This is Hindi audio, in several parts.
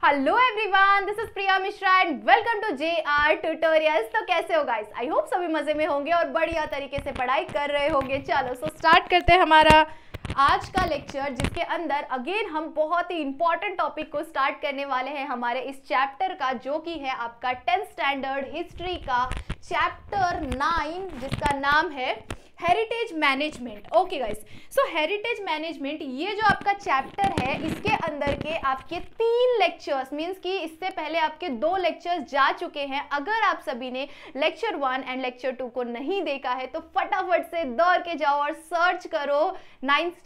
Hello everyone, this is Priya Mishra and welcome to JR tutorials. तो कैसे हो गाइस? आई होप सभी मजे में होंगे और बढ़िया तरीके से पढ़ाई कर रहे होंगे। चलो स्टार्ट करते हैं हमारा आज का लेक्चर, जिसके अंदर अगेन हम बहुत ही इंपॉर्टेंट टॉपिक को स्टार्ट करने वाले हैं हमारे इस चैप्टर का, जो कि है आपका 10th स्टैंडर्ड हिस्ट्री का चैप्टर 9, जिसका नाम है हेरिटेज मैनेजमेंट। ओके गाइस, सो हेरिटेज मैनेजमेंट ये जो आपका चैप्टर है, इसके अंदर के आपके 3 लेक्चर्स, मींस कि इससे पहले आपके 2 लेक्चर्स जा चुके हैं। अगर आप सभी ने लेक्चर 1 एंड लेक्चर 2 को नहीं देखा है तो फटाफट से दौड़ के जाओ और सर्च करो 10th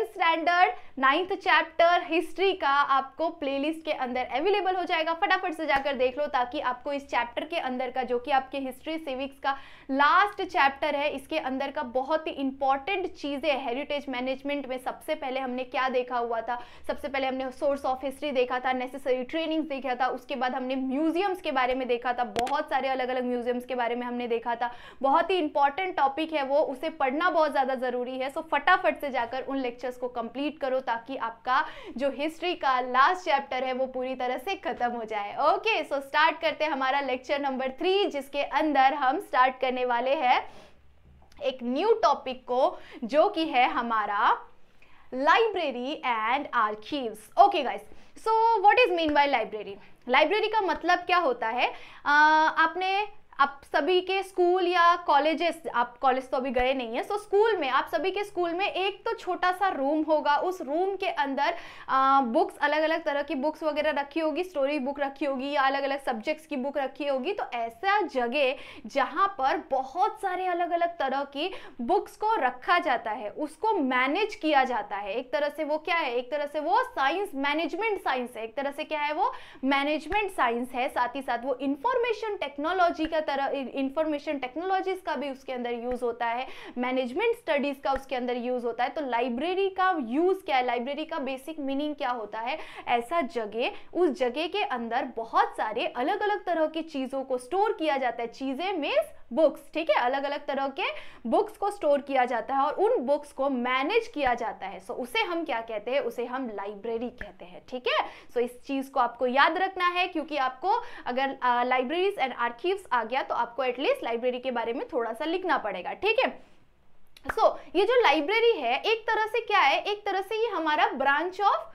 standard 9th chapter history का, आपको प्लेलिस्ट के अंदर अवेलेबल हो जाएगा। फटाफट से जाकर देख लो, ताकि आपको इस चैप्टर के अंदर का, जो कि आपके हिस्ट्री सिविक्स का लास्ट चैप्टर है, इसके अंदर का बहुत ही इंपॉर्टेंट चीजें हेरिटेज मैनेजमेंट में। सबसे पहले हमने क्या देखा हुआ था? सबसे पहले हमने सोर्स ऑफ हिस्ट्री देखा था, नेसेसरी ट्रेनिंग देखा था, उसके बाद हमने म्यूजियम्स के बारे में देखा था, बहुत सारे अलग अलग म्यूजियम्स के बारे में हमने देखा था। बहुत ही इंपॉर्टेंट टॉपिक है वो, उसे पढ़ना बहुत ज्यादा जरूरी है। सो फटाफट से जाकर उन लेक्चर्स को कंप्लीट करो, ताकि आपका जो हिस्ट्री का लास्ट चैप्टर है वो पूरी तरह से खत्म हो जाए। ओके, सो स्टार्ट करते हैं हमारा लेक्चर नंबर 3, जिसके अंदर हम स्टार्ट करने वाले हैं एक न्यू टॉपिक को, जो कि है हमारा library and archives. Okay guys, so what is mean by library? Library का मतलब क्या होता है? आप सभी के स्कूल या कॉलेजेस, आप कॉलेज तो अभी गए नहीं है, सो स्कूल में, आप सभी के स्कूल में एक तो छोटा सा रूम होगा। उस रूम के अंदर बुक्स, अलग अलग तरह की बुक्स वगैरह रखी होगी, स्टोरी बुक रखी होगी या अलग अलग सब्जेक्ट्स की बुक रखी होगी। तो ऐसा जगह जहाँ पर बहुत सारे अलग अलग तरह की बुक्स को रखा जाता है, उसको मैनेज किया जाता है। एक तरह से वो क्या है? एक तरह से वो साइंस, मैनेजमेंट साइंस है। एक तरह से क्या है वो? मैनेजमेंट साइंस है। साथ ही साथ वो इंफॉर्मेशन टेक्नोलॉजी का तरह, इंफॉर्मेशन टेक्नोलॉजीज का भी उसके अंदर यूज होता है, मैनेजमेंट स्टडीज का उसके अंदर यूज होता है। तो लाइब्रेरी का यूज क्या है? लाइब्रेरी का बेसिक मीनिंग क्या होता है? ऐसा जगह, उस जगह के अंदर बहुत सारे अलग अलग तरह की चीजों को स्टोर किया जाता है। चीजें मींस बुक्स, ठीक है? अलग अलग तरह के बुक्स को स्टोर किया जाता है और उन बुक्स को मैनेज किया जाता है। सो उसे हम क्या कहते हैं? उसे हम लाइब्रेरी कहते हैं, ठीक है? सो इस चीज को आपको याद रखना है, क्योंकि आपको अगर लाइब्रेरीज एंड आर्कीव्स आ गया तो आपको एटलीस्ट लाइब्रेरी के बारे में थोड़ा सा लिखना पड़ेगा, ठीक है? सो ये जो लाइब्रेरी है, एक तरह से क्या है? एक तरह से ये हमारा ब्रांच ऑफ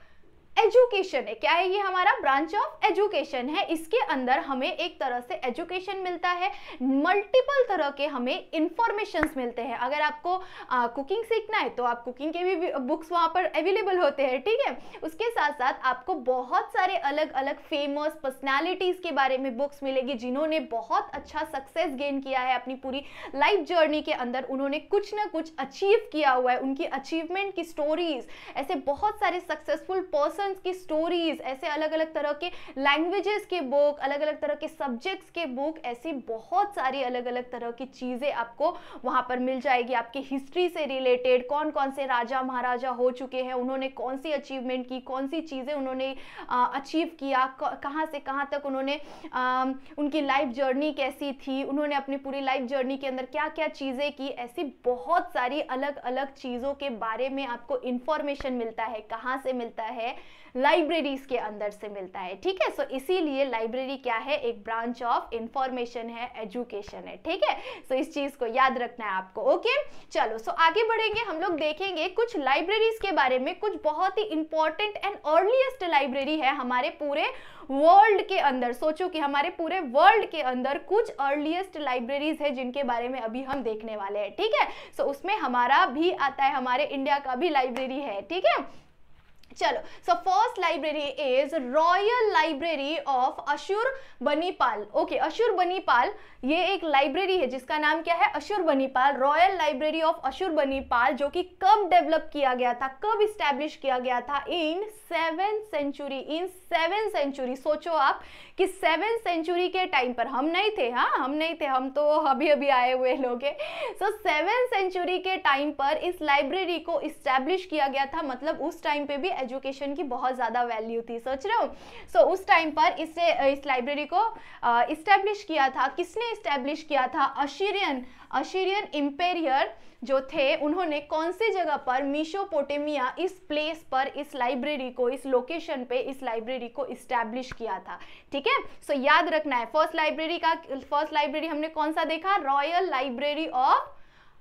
एजुकेशन है। क्या है ये? हमारा ब्रांच ऑफ एजुकेशन है। इसके अंदर हमें एक तरह से एजुकेशन मिलता है, मल्टीपल तरह के हमें इंफॉर्मेशंस मिलते हैं। अगर आपको कुकिंग सीखना है तो आप कुकिंग के भी बुक्स वहां पर अवेलेबल होते हैं, ठीक है? उसके साथ साथ आपको बहुत सारे अलग अलग फेमस पर्सनालिटीज के बारे में बुक्स मिलेगी, जिन्होंने बहुत अच्छा सक्सेस गेन किया है अपनी पूरी लाइफ जर्नी के अंदर। उन्होंने कुछ ना कुछ अचीव किया हुआ है, उनकी अचीवमेंट की स्टोरीज, ऐसे बहुत सारे सक्सेसफुल पर्सन की स्टोरीज, ऐसे अलग अलग तरह के लैंग्वेजेस के बुक, अलग अलग तरह के सब्जेक्ट्स के बुक, ऐसी बहुत सारी अलग अलग तरह की चीजें आपको वहां पर मिल जाएगी। आपके हिस्ट्री से रिलेटेड कौन कौन से राजा महाराजा हो चुके हैं, उन्होंने कौन सी अचीवमेंट की, कौन सी चीजें उन्होंने अचीव किया, कहां से कहां तक उन्होंने, उनकी लाइफ जर्नी कैसी थी, उन्होंने अपनी पूरी लाइफ जर्नी के अंदर क्या क्या चीजें की, ऐसी बहुत सारी अलग अलग चीजों के बारे में आपको इंफॉर्मेशन मिलता है। कहां से मिलता है? लाइब्रेरीज के अंदर से मिलता है, ठीक है? सो इसीलिए लाइब्रेरी क्या है? एक ब्रांच ऑफ इंफॉर्मेशन है, एजुकेशन है, ठीक है? सो इस चीज को याद रखना है आपको। ओके, चलो सो आगे बढ़ेंगे। हम लोग देखेंगे कुछ लाइब्रेरीज के बारे में, कुछ बहुत ही इंपॉर्टेंट एंड अर्लीस्ट लाइब्रेरी है हमारे पूरे वर्ल्ड के अंदर। सोचो कि हमारे पूरे वर्ल्ड के अंदर कुछ अर्लीस्ट लाइब्रेरीज है जिनके बारे में अभी हम देखने वाले हैं, ठीक है? सो उसमें हमारा भी आता है, हमारे इंडिया का भी लाइब्रेरी है, ठीक है? चलो, so first library is royal library of Ashurbanipal. Okay, Ashurbanipal ये एक लाइब्रेरी है जिसका नाम क्या है? Ashurbanipal, royal library of Ashurbanipal, जो कि कब डेवलप किया गया था, कब इस्टेब्लिश किया गया था? इन 7th सेंचुरी। इन 7th सेंचुरी। सोचो आप कि 7th सेंचुरी के टाइम पर हम नहीं थे, हाँ हम नहीं थे, हम तो अभी अभी आए हुए लोग हैं। सो 7th सेंचुरी के टाइम पर इस लाइब्रेरी को इस्टेब्लिश किया गया था, मतलब उस टाइम पे भी एजुकेशन की बहुत ज़्यादा वैल्यू थी, सोच रहे हो। सो उस टाइम पर इस लाइब्रेरी को इस्टेब्लिश किया था, किसने इस्टेब्लिश किया था, अशीरियन इंपेरियर जो थे, उन्होंने कौन सी जगह पर, मेसोपोटामिया, इस प्लेस पर इस लाइब्रेरी को, इस लोकेशन पे इस लाइब्रेरी को इस्टेब्लिश किया था। ठीक है, सो याद रखना है फर्स्ट लाइब्रेरी हमने कौन सा देखा, रॉयल लाइब्रेरी ऑफ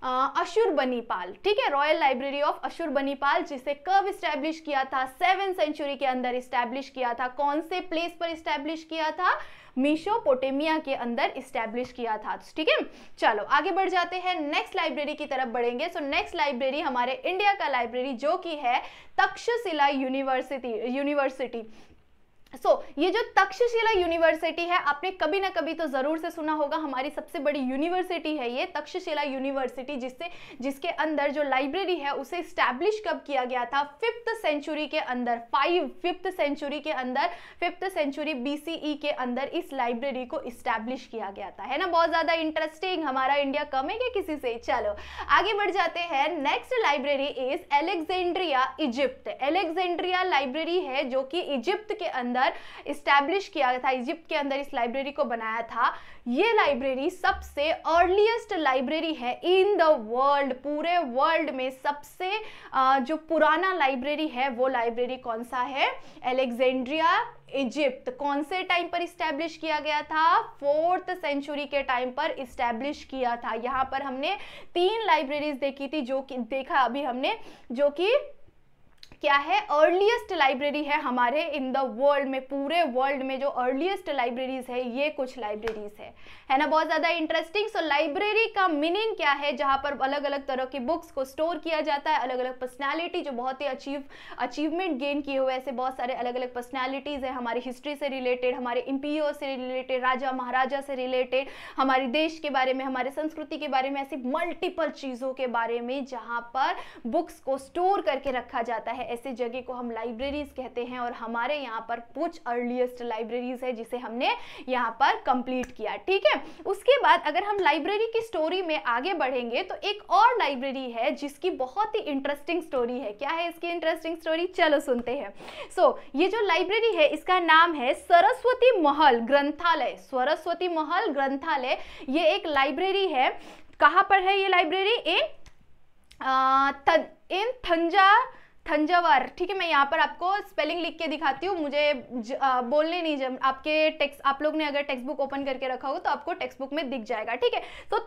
अशुरबनीपाल। ठीक है, रॉयल लाइब्रेरी ऑफ अशुरबनीपाल, जिसे कब इस्टेब्लिश किया था, 7th सेंचुरी के अंदर इस्टेब्लिश किया था। कौन से प्लेस पर इस्टेब्लिश किया था, मेसोपोटामिया के अंदर इस्टेब्लिश किया था। ठीक है, चलो आगे बढ़ जाते हैं, नेक्स्ट लाइब्रेरी की तरफ बढ़ेंगे। सो नेक्स्ट लाइब्रेरी हमारे इंडिया का लाइब्रेरी जो कि है तक्षशिला यूनिवर्सिटी। ये जो तक्षशिला यूनिवर्सिटी है, आपने कभी ना कभी तो जरूर से सुना होगा, हमारी सबसे बड़ी यूनिवर्सिटी है ये तक्षशिला यूनिवर्सिटी, जिसके अंदर जो लाइब्रेरी है उसे स्टैब्लिश कब किया गया था, 5th सेंचुरी के अंदर, 5th सेंचुरी BCE के अंदर इस लाइब्रेरी को स्टैब्लिश किया गया था। है ना, बहुत ज्यादा इंटरेस्टिंग, हमारा इंडिया कम है क्या किसी से। चलो आगे बढ़ जाते हैं, next library is Alexandria, Egypt. Alexandria library है जो कि इजिप्ट के अंदर इस्टेब्लिश किया था, इजिप्ट के अंदर इस लाइब्रेरी को बनाया था। ये लाइब्रेरी सबसे अर्लीस्ट लाइब्रेरी है इन द वर्ल्ड, पूरे वर्ल्ड में सबसे जो पुराना लाइब्रेरी है वो लाइब्रेरी कौन सा है, अलेक्जेंड्रिया, इजिप्ट। कौन से टाइम पर इस्टेब्लिश किया गया था, 4th सेंचुरी के टाइम पर इस्टेब्लिश किया था। यहाँ पर हमने 3 लाइब्रेरीज देखी थी, जो कि देखा अभी हमने, जो कि क्या है, अर्लीस्ट लाइब्रेरी है हमारे इन द वर्ल्ड में, पूरे वर्ल्ड में जो अर्लीस्ट लाइब्रेरीज है ये कुछ लाइब्रेरीज है ना, बहुत ज्यादा इंटरेस्टिंग। सो लाइब्रेरी का मीनिंग क्या है, जहां पर अलग अलग तरह की बुक्स को स्टोर किया जाता है, अलग अलग पर्सनैलिटी जो बहुत ही अचीवमेंट गेन किए हुए, ऐसे बहुत सारे अलग अलग पर्सनैलिटीज है, हमारी हिस्ट्री से रिलेटेड, हमारे एम्पायर से रिलेटेड, राजा महाराजा से रिलेटेड, हमारे देश के बारे में, हमारे संस्कृति के बारे में, ऐसी मल्टीपल चीजों के बारे में जहां पर बुक्स को स्टोर करके रखा जाता है, ऐसे जगह को हम लाइब्रेरीज कहते हैं। और हमारे यहाँ पर कुछ अर्लीस्ट लाइब्रेरीज है जिसे हमने यहाँ पर कंप्लीट किया। ठीक है, उसके बाद अगर हम लाइब्रेरी की स्टोरी में आगे बढ़ेंगे तो एक और लाइब्रेरी है जिसकी बहुत ही इंटरेस्टिंग स्टोरी है। क्या है इसकी इंटरेस्टिंग स्टोरी, चलो सुनते हैं। ये जो लाइब्रेरी है इसका नाम है सरस्वती महल ग्रंथालय। सरस्वती महल ग्रंथालय ये एक लाइब्रेरी है। कहाँ पर है ये लाइब्रेरी, इन थंजावर। ठीक है, मैं यहाँ पर आपको स्पेलिंग लिख के दिखाती हूँ, मुझे बोलने नहीं, जब आप लोग ने अगर टेक्स्ट बुक ओपन करके रखा हो तो आपको टेक्स्ट बुक में दिख जाएगा। ठीक है, तो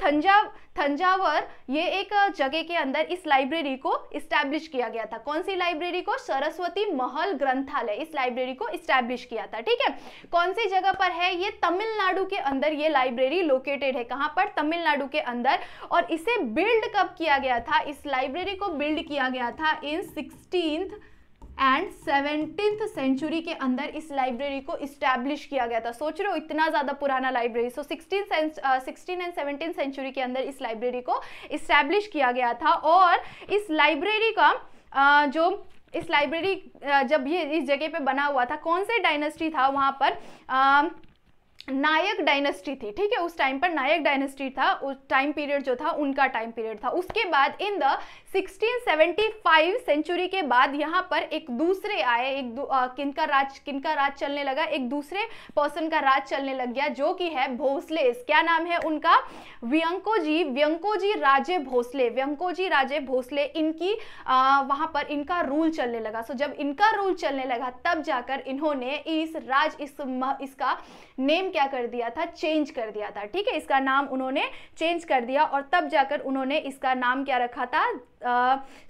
थंजावर ये एक जगह के अंदर इस लाइब्रेरी को इस्टेब्लिश किया गया था। कौन सी लाइब्रेरी को, सरस्वती महल ग्रंथालय, इस लाइब्रेरी को इस्टेब्लिश किया था। ठीक है, कौन सी जगह पर है ये, तमिलनाडु के अंदर ये लाइब्रेरी लोकेटेड है। कहाँ पर, तमिलनाडु के अंदर। और इसे बिल्ड कब किया गया था, इस लाइब्रेरी को बिल्ड किया गया था इन 16th and 17th सेंचुरी के अंदर इस लाइब्रेरी को इस्टेब्लिश किया गया था। सोच रहे हो इतना ज्यादा पुराना लाइब्रेरी। 16 एंड 17 सेंचुरी के अंदर इस लाइब्रेरी को इस्टेब्लिश किया गया था। और इस लाइब्रेरी का जब ये इस जगह पे बना हुआ था, कौन से डायनेस्टी था वहां पर, नायक डायनेस्टी थी। ठीक है, उस टाइम पर नायक डायनेस्टी था, उस टाइम पीरियड जो था उनका टाइम पीरियड था। उसके बाद इन द 1675 सेंचुरी के बाद यहाँ पर एक दूसरे आए, किनका राज चलने लगा, एक दूसरे पर्सन का राज चलने लग गया, जो कि है भोसलेस। क्या नाम है उनका, व्यंकोजी राजे भोसले। इनकी वहां पर इनका रूल चलने लगा। जब इनका रूल चलने लगा तब जाकर इन्होंने इसका नेम क्या कर दिया था, चेंज कर दिया था। ठीक है, इसका नाम उन्होंने चेंज कर दिया और तब जाकर उन्होंने इसका नाम क्या रखा था,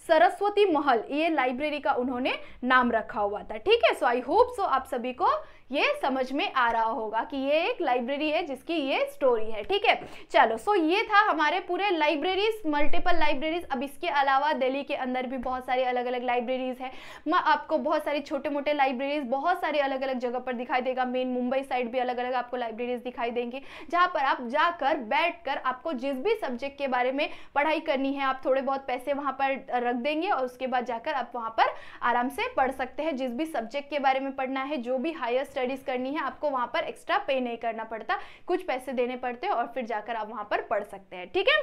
सरस्वती महल, ये लाइब्रेरी का उन्होंने नाम रखा हुआ था। ठीक है, सो आई होप सो आप सभी को ये समझ में आ रहा होगा कि ये एक लाइब्रेरी है जिसकी ये स्टोरी है। ठीक है, चलो सो ये था हमारे पूरे लाइब्रेरीज, मल्टीपल लाइब्रेरीज। अब इसके अलावा दिल्ली के अंदर भी बहुत सारी अलग अलग लाइब्रेरीज है। आपको बहुत सारी छोटे मोटे लाइब्रेरीज बहुत सारी अलग अलग जगह पर दिखाई देगा। मेन मुंबई साइड भी अलग अलग आपको लाइब्रेरीज दिखाई देंगे, जहां पर आप जाकर बैठकर आपको जिस भी सब्जेक्ट के बारे में पढ़ाई करनी है, आप थोड़े बहुत पैसे वहां पर रख देंगे और उसके बाद जाकर आप वहां पर आराम से पढ़ सकते हैं। जिस भी सब्जेक्ट के बारे में पढ़ना है, जो भी हायर स्टडीज करनी है, आपको वहां पर एक्स्ट्रा पे नहीं करना पड़ता, कुछ पैसे देने पड़ते हैं और फिर जाकर आप वहां पर पढ़ सकते हैं। ठीक है,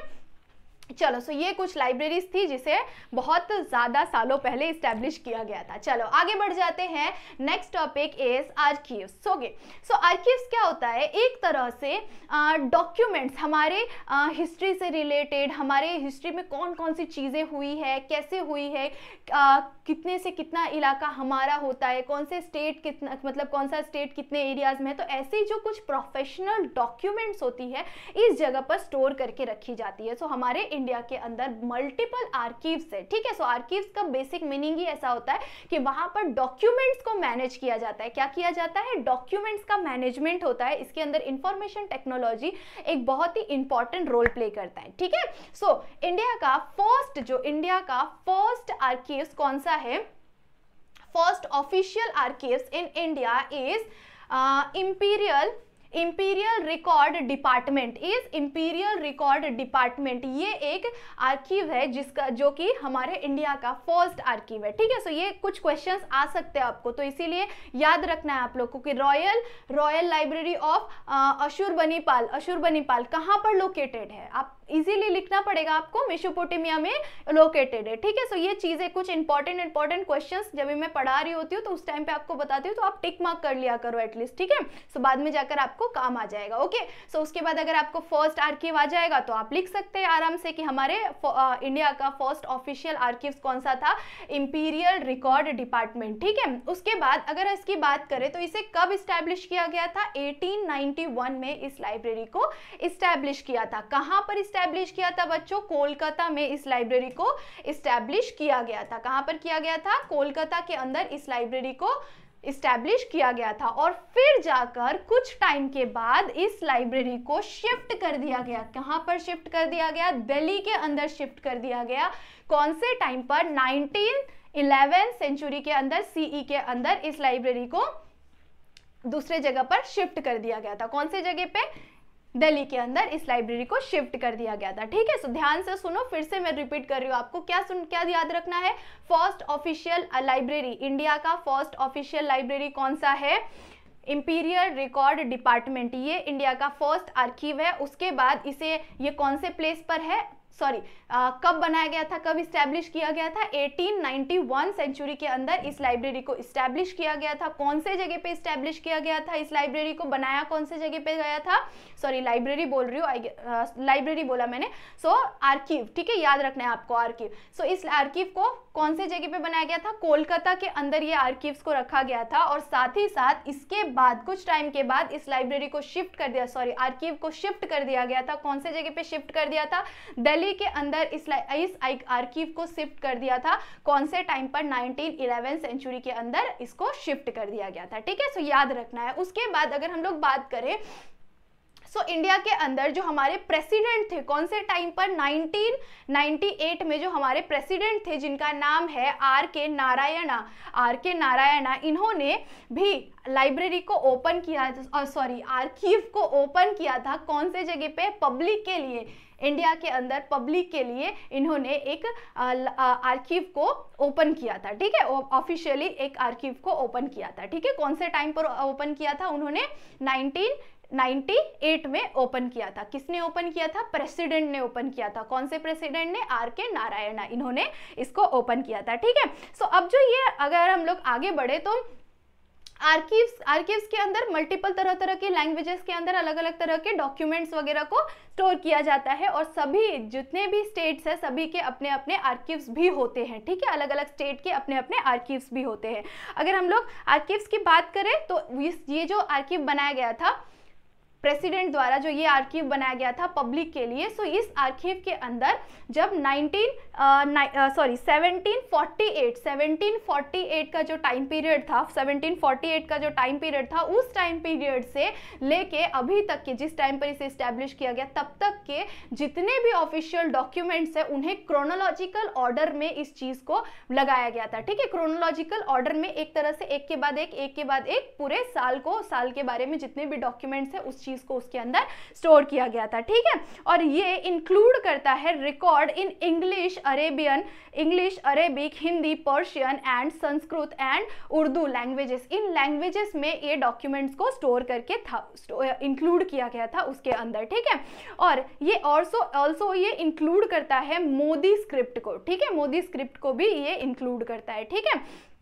चलो, सो ये कुछ लाइब्रेरीज थी जिसे बहुत ज़्यादा सालों पहले इस्टेब्लिश किया गया था। चलो आगे बढ़ जाते हैं। Next topic is archives. Okay, so archives क्या होता है? एक तरह से डॉक्यूमेंट्स, हमारे हिस्ट्री से रिलेटेड, हमारे हिस्ट्री में कौन कौन सी चीज़ें हुई है, कैसे हुई है, कितने से कितना इलाका हमारा होता है, कौन से स्टेट कितना, मतलब कौन सा स्टेट कितने एरियाज में है, तो ऐसी जो कुछ प्रोफेशनल डॉक्यूमेंट्स होती है इस जगह पर स्टोर करके रखी जाती है। सो हमारे इंडिया के अंदर मल्टीपल आर्कीव्स है, ठीक है। सो आर्कीव्स का बेसिक मीनिंग ही ऐसा होता है कि वहां पर डॉक्यूमेंट्स को मैनेज किया जाता है। क्या किया जाता है? डॉक्यूमेंट्स का मैनेजमेंट होता है। इसके अंदर इंफॉर्मेशन टेक्नोलॉजी एक बहुत ही इंपॉर्टेंट रोल प्ले करता है, ठीक है। सो इंडिया का फर्स्ट आर्कीव्स कौन सा है? First official archives in India is Imperial Record Department. ये एक आर्कीव है जिसका, जो कि हमारे इंडिया का फर्स्ट आर्कीव है, ठीक है। सो ये कुछ क्वेश्चंस आ सकते हैं आपको, तो इसीलिए याद रखना है आप लोगों को कि रॉयल लाइब्रेरी ऑफ अशुरबनीपाल कहाँ पर लोकेटेड है। आप इजीली लिखना पड़ेगा आपको, मेसोपोटामिया में लोकेटेड है, ठीक है। सो ये चीजें कुछ इंपॉर्टेंट क्वेश्चंस जब भी मैं पढ़ा रही होती हूँ तो उस टाइम पे आपको बताती हूँ, तो आप टिक मार्क कर लिया करो एटलीस्ट, ठीक है। सो बाद में जाकर आपको काम आ जाएगा। ओके, सो उसके बाद अगर आपको फर्स्ट आर्कीव आ जाएगा तो आप लिख सकते हैं आराम से कि हमारे इंडिया का फर्स्ट ऑफिशियल आर्कीव्स कौन सा था? इंपीरियल रिकॉर्ड डिपार्टमेंट, ठीक है। उसके बाद अगर इसकी बात करें तो इसे कब इस्टेब्लिश किया गया था? 1891 में इस लाइब्रेरी को इस्टेब्लिश किया था। कहां पर इस्टेब्लिश किया था बच्चों? कोलकाता में इस लाइब्रेरी को इस्टेब्लिश किया गया था। कहां पर किया गया था? कोलकाता के अंदर इस लाइब्रेरी को इस्टेब्लिश किया गया था। और फिर जाकर कुछ टाइम के बाद इस लाइब्रेरी को शिफ्ट कर दिया गया। कहां पर शिफ्ट कर दिया गया? दिल्ली के अंदर शिफ्ट कर दिया गया। कौन से टाइम पर? 1911 सेंचुरी के अंदर, सीई के अंदर इस लाइब्रेरी को दूसरे जगह पर शिफ्ट कर दिया गया था। कौन से जगह पे? दिल्ली के अंदर इस लाइब्रेरी को शिफ्ट कर दिया गया था, ठीक है। सो ध्यान से सुनो, फिर से मैं रिपीट कर रही हूँ आपको। क्या याद रखना है? फर्स्ट ऑफिशियल लाइब्रेरी, इंडिया का फर्स्ट ऑफिशियल लाइब्रेरी कौन सा है? Imperial Record Department. ये इंडिया का फर्स्ट आर्कीव है। उसके बाद इसे, ये कौन से प्लेस पर है, कब बनाया गया था, कब इस्टेब्लिश किया गया था? 1891 सेंचुरी के अंदर इस लाइब्रेरी को इस्टेब्लिश किया गया था। कौन से जगह पे इस्टेब्लिश किया गया था? इस लाइब्रेरी को बनाया कौन से जगह पे गया था? लाइब्रेरी बोल रही हूँ, लाइब्रेरी बोला मैंने। आर्कीव, ठीक है, याद रखना है आपको आर्कीव। इस आर्कीव को कौन से जगह पे बनाया गया था? कोलकाता के अंदर ये आर्कीव्स को रखा गया था। और साथ ही साथ इसके बाद कुछ टाइम के बाद इस लाइब्रेरी को शिफ्ट कर दिया, आर्कीव को शिफ्ट कर दिया गया था। कौन से जगह पे शिफ्ट कर दिया था? दिल्ली के अंदर इस आर्कीव को शिफ्ट कर दिया था। कौन से टाइम पर? 1911 सेंचुरी के अंदर इसको शिफ्ट कर दिया गया था, ठीक है। सो याद रखना है। उसके बाद अगर हम लोग बात करें, इंडिया के अंदर जो हमारे प्रेसिडेंट थे, कौन से टाइम पर? 1998 में जो हमारे प्रेसिडेंट थे जिनका नाम है आर.के. नारायणा, इन्होंने भी लाइब्रेरी को ओपन किया, आर्कीव को ओपन किया था। कौन से जगह पे? पब्लिक के लिए, इंडिया के अंदर पब्लिक के लिए इन्होंने एक आर्कीव को ओपन किया था, ठीक है। ऑफिशियली एक आर्कीव को ओपन किया था, ठीक है। कौन से टाइम पर ओपन किया था? उन्होंने 1998 में ओपन किया था। किसने ओपन किया था? प्रेसिडेंट ने ओपन किया था। कौन से प्रेसिडेंट ने? आर.के. नारायणा, इन्होंने इसको ओपन किया था, ठीक है। अब जो ये, अगर हम लोग आगे बढ़े तो आर्कीव्स के अंदर मल्टीपल तरह के लैंग्वेजेस के अंदर अलग अलग तरह के डॉक्यूमेंट्स वगैरह को स्टोर किया जाता है। और सभी जितने भी स्टेट्स हैं सभी के अपने अपने आर्कीव्स भी होते हैं, ठीक है। अलग अलग स्टेट के अपने अपने आर्कीव्स भी होते हैं। अगर हम लोग आर्कीव्स की बात करें तो ये जो आर्कीव बनाया गया था प्रेसिडेंट द्वारा, जो ये आर्कीव बनाया गया था पब्लिक के लिए, इस आर्कीव के अंदर जब 1748 का जो टाइम पीरियड था, 1748 का जो टाइम पीरियड था, उस टाइम पीरियड से लेके अभी तक के, जिस टाइम पर इसे इस्टेब्लिश किया गया तब तक के जितने भी ऑफिशियल डॉक्यूमेंट्स है उन्हें क्रोनोलॉजिकल ऑर्डर में इस चीज को लगाया गया था, ठीक है। क्रोनोलॉजिकल ऑर्डर में एक तरह से एक के बाद एक पूरे साल के बारे में जितने भी डॉक्यूमेंट्स है उस चीज चीज़ को उसके अंदर स्टोर किया गया था, ठीक है। और ये इंक्लूड करता है record in English, Arabian, English, Arabic, Hindi, Persian and Sanskrit and Urdu languages. In languages में ये डॉक्यूमेंट्स को स्टोर करके था, इंक्लूड किया गया था उसके अंदर, ठीक है। और ये ऑल्सो ये इंक्लूड करता है मोदी स्क्रिप्ट को, ठीक है, मोदी स्क्रिप्ट को भी ये इंक्लूड करता है, ठीक है।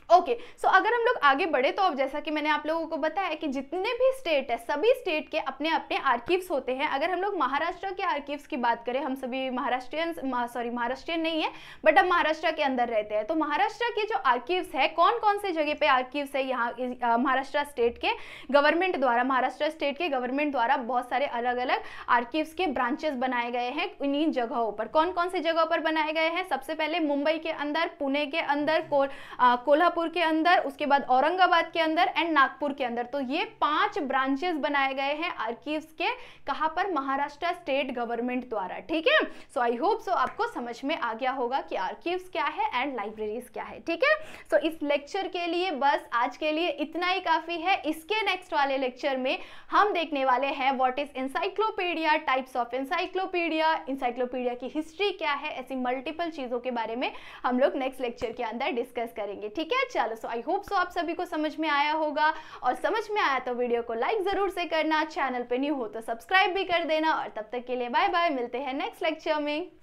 ओके, सो अगर हम लोग आगे बढ़े तो अब जैसा कि मैंने आप लोगों को बताया कि जितने भी स्टेट है, सभी स्टेट के अपने अपने आर्कीव्स होते हैं। अगर हम लोग महाराष्ट्र के आर्कीव्स की बात करें, हम सभी महाराष्ट्रियन नहीं है, बट हम महाराष्ट्र के अंदर रहते हैं, तो महाराष्ट्र के जो आर्कीव्स है, कौन कौन से जगह पे आर्कीव्स है यहाँ महाराष्ट्र स्टेट के गवर्नमेंट द्वारा, महाराष्ट्र स्टेट के गवर्नमेंट द्वारा बहुत सारे अलग अलग आर्कीव्स के ब्रांचेस बनाए गए हैं इन्हीं जगहों पर। कौन कौन से जगहों पर बनाए गए हैं? सबसे पहले मुंबई के अंदर, पुणे के अंदर, कोल्हापुर के अंदर, उसके बाद औरंगाबाद के अंदर एंड नागपुर के अंदर। तो ये 5 ब्रांचेस बनाए गए हैं आर्कीव्स के, कहां पर? महाराष्ट्र स्टेट गवर्नमेंट द्वारा, ठीक है। सो आई होप सो आपको समझ में आ गया होगा कि आर्कीव्स क्या है एंड लाइब्रेरीज क्या है, ठीक है। सो इस लेक्चर के लिए बस आज के लिए इतना ही काफी है। इसके नेक्स्ट वाले लेक्चर में हम देखने वाले हैं what is encyclopedia, types of encyclopedia, encyclopedia की हिस्ट्री क्या है, ऐसी मल्टीपल चीजों के बारे में हम लोग नेक्स्ट लेक्चर के अंदर डिस्कस करेंगे, ठीक है। चलो, सो आई होप सो आप सभी को समझ में आया होगा, और समझ में आया तो वीडियो को लाइक जरूर से करना, चैनल पे न्यू हो तो सब्सक्राइब भी कर देना, और तब तक के लिए बाय बाय, मिलते हैं नेक्स्ट लेक्चर में।